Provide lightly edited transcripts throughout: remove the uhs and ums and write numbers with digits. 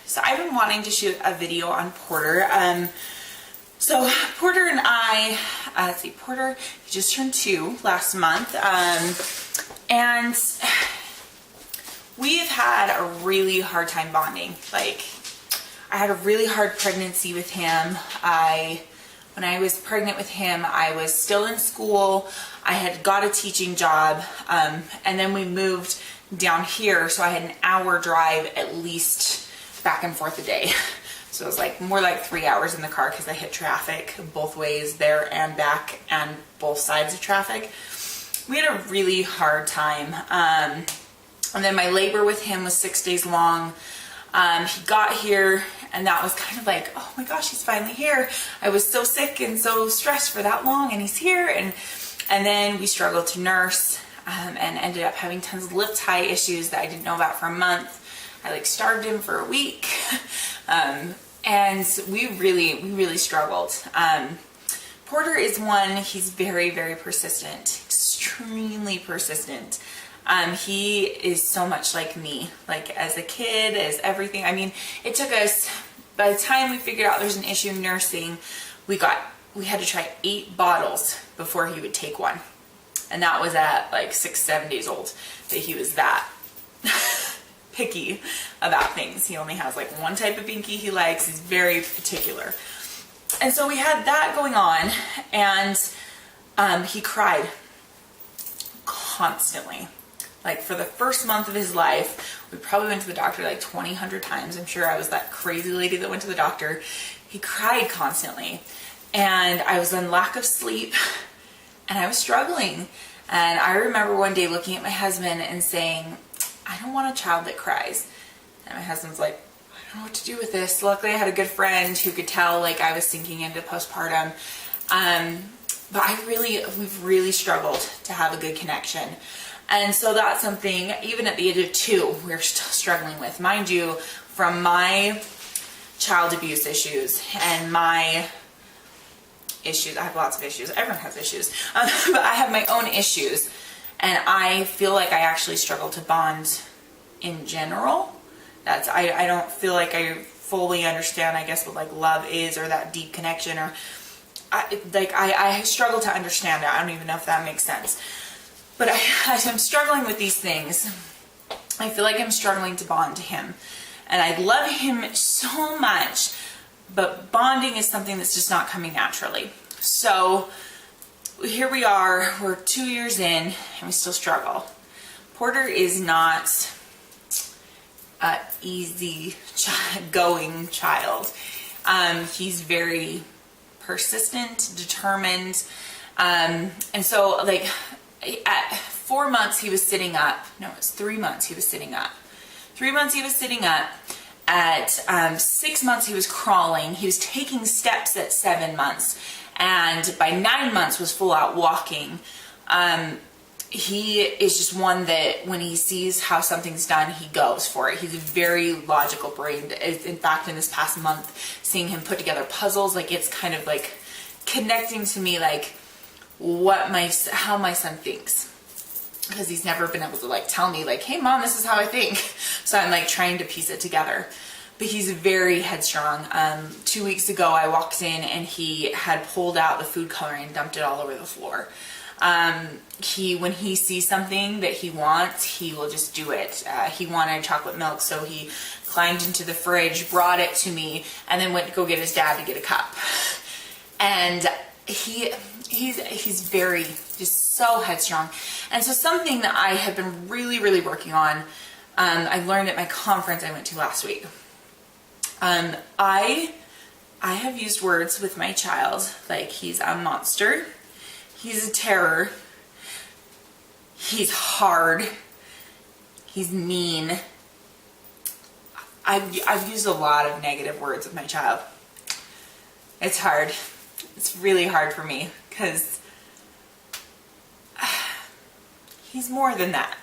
So I've been wanting to shoot a video on Porter. So Porter and I, let's see, Porter, he just turned 2 last month. And we've had a really hard time bonding. Like, I had a really hard pregnancy with him. When I was pregnant with him, I was still in school. I had got a teaching job, and then we moved down here, so I had an hour drive at least back and forth a day. So it was like more like 3 hours in the car because I hit traffic both ways there and back and both sides of traffic. We had a really hard time. And then my labor with him was 6 days long. He got here and that was kind of like, oh my gosh, he's finally here. I was so sick and so stressed for that long and he's here. And then we struggled to nurse and ended up having tons of lip tie issues that I didn't know about for a month. I like starved him for a week. And we really struggled. Porter is one, he's very, very persistent, extremely persistent. He is so much like me, like as a kid, as everything. I mean, it took us, by the time we figured out there's an issue in nursing, we had to try 8 bottles before he would take one. And that was at like 6-7 days old, that he was that picky about things. He only has like one type of binky he likes. He's very particular. And so we had that going on, and he cried constantly. Like for the first month of his life, we probably went to the doctor like 100 times. I'm sure I was that crazy lady that went to the doctor. He cried constantly, and I was on lack of sleep, and I was struggling. And I remember one day looking at my husband and saying, I don't want a child that cries. And my husband's like, I don't know what to do with this. Luckily I had a good friend who could tell like I was sinking into postpartum. But we've really struggled to have a good connection. And so that's something, even at the age of 2, we're still struggling with. Mind you, from my child abuse issues and my issues, I have lots of issues. Everyone has issues. But I have my own issues. And I feel like I actually struggle to bond in general. I don't feel like I fully understand, I guess, what like love is, or that deep connection, or I struggle to understand it. I don't even know if that makes sense. But I'm struggling with these things. I feel like I'm struggling to bond to him. And I love him so much, but bonding is something that's just not coming naturally. So here we are, we're 2 years in, and we still struggle. Porter is not an easy going child. He's very persistent, determined. And so like at 4 months he was sitting up. No, it was 3 months he was sitting up. 3 months he was sitting up. At 6 months he was crawling. He was taking steps at 7 months. And by 9 months was full out walking. He is just one that when he sees how something's done, he goes for it. He's a very logical brain. In fact, in this past month, seeing him put together puzzles, like it's kind of like connecting to me, like how my son thinks. Because he's never been able to like tell me like, hey mom, this is how I think. So I'm like trying to piece it together. But he's very headstrong. 2 weeks ago, I walked in and he had pulled out the food coloring and dumped it all over the floor. When he sees something that he wants, he will just do it. He wanted chocolate milk, so he climbed into the fridge, brought it to me, and then went to go get his dad to get a cup. And he's very, just so headstrong. And so something that I have been really working on, I learned at my conference I went to last week. I have used words with my child like he's a monster, he's a terror, he's hard, he's mean. I've used a lot of negative words with my child. It's hard. It's really hard for me because he's more than that.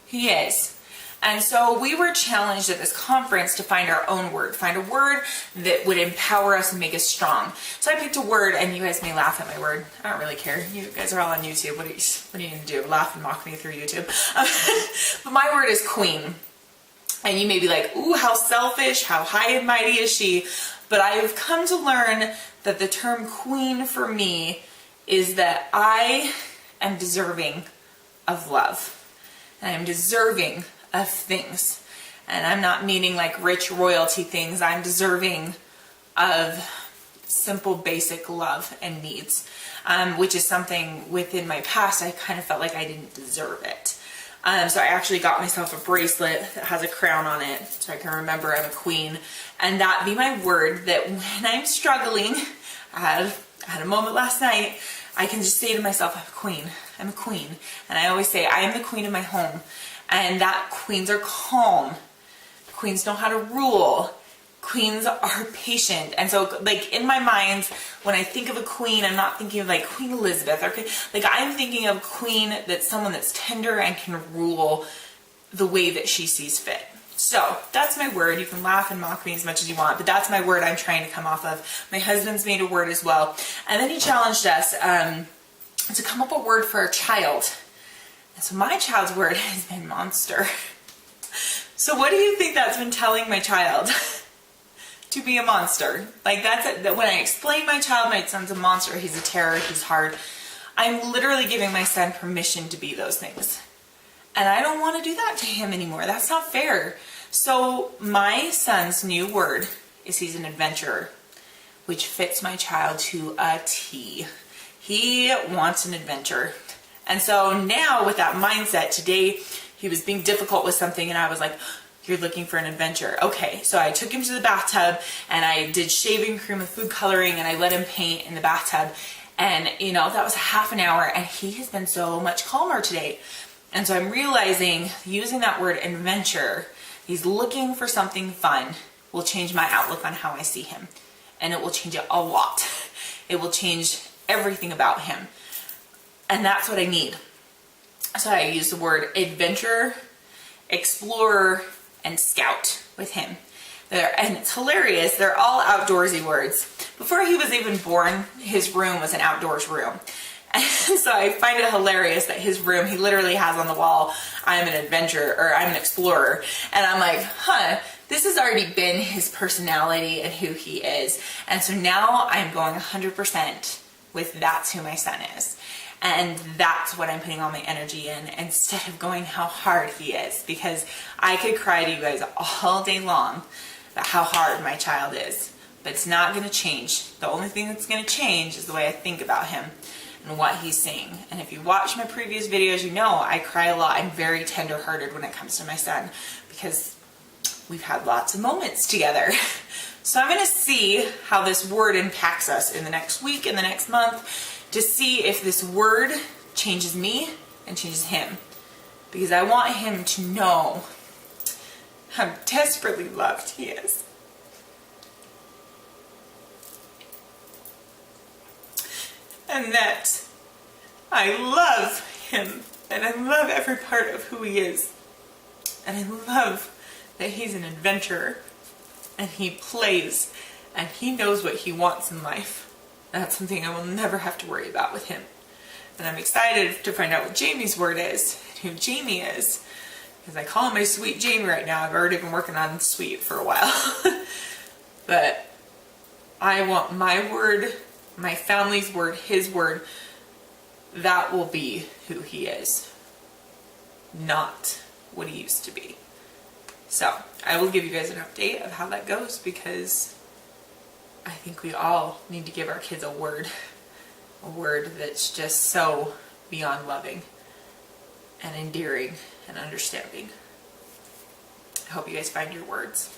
He is. And so we were challenged at this conference to find our own word, find a word that would empower us and make us strong. So I picked a word, and you guys may laugh at my word. I don't really care. You guys are all on YouTube. What are you going to do? Laugh and mock me through YouTube? But my word is queen. And you may be like, ooh, how selfish, how high and mighty is she? But I've come to learn that the term queen for me is that I am deserving of love. And I'm deserving of things. And I'm not meaning like rich royalty things. I'm deserving of simple, basic love and needs, which is something within my past I kind of felt like I didn't deserve it. So I actually got myself a bracelet that has a crown on it so I can remember I'm a queen. And that be my word that when I'm struggling, I had a moment last night, I can just say to myself, I'm a queen. I'm a queen. And I always say, I am the queen of my home. And that queens are calm. Queens know how to rule. Queens are patient. And so like in my mind, when I think of a queen, I'm not thinking of like Queen Elizabeth or like I'm thinking of queen that's someone that's tender and can rule the way that she sees fit. So that's my word. You can laugh and mock me as much as you want, but that's my word I'm trying to come off of. My husband's made a word as well. And then he challenged us to come up with a word for our child. And so my child's word has been monster. So what do you think that's been telling my child? To be a monster. Like that's it. When I explain my child, my son's a monster, he's a terror, he's hard. I'm literally giving my son permission to be those things. And I don't want to do that to him anymore. That's not fair. So my son's new word is he's an adventurer, which fits my child to a T. He wants an adventure. And so now with that mindset, today he was being difficult with something and I was like, you're looking for an adventure. Okay, so I took him to the bathtub and I did shaving cream with food coloring and I let him paint in the bathtub. And you know, that was half an hour and he has been so much calmer today. And so I'm realizing using that word adventure, he's looking for something fun, will change my outlook on how I see him. And it will change it a lot. It will change everything about him. And that's what I need. So I use the word adventure, explorer, and scout with him. And it's hilarious. They're all outdoorsy words. Before he was even born, his room was an outdoors room. And so I find it hilarious that his room, he literally has on the wall, I'm an adventurer, or I'm an explorer. And I'm like, this has already been his personality and who he is. And so now I'm going 100% with that's who my son is. And that's what I'm putting all my energy in instead of going how hard he is. Because I could cry to you guys all day long about how hard my child is. But it's not going to change. The only thing that's going to change is the way I think about him and what he's saying. And if you watch my previous videos, you know I cry a lot. I'm very tender-hearted when it comes to my son because we've had lots of moments together. So I'm going to see how this word impacts us in the next week, in the next month, to see if this word changes me and changes him. Because I want him to know how desperately loved he is. And that I love him and I love every part of who he is. And I love that he's an adventurer and he plays and he knows what he wants in life. That's something I will never have to worry about with him. And I'm excited to find out what Jamie's word is, and who Jamie is. Because I call him my sweet Jamie right now. I've already been working on sweet for a while. But I want my word, my family's word, his word, that will be who he is. Not what he used to be. So I will give you guys an update of how that goes because I think we all need to give our kids a word that's just so beyond loving and endearing and understanding. I hope you guys find your words.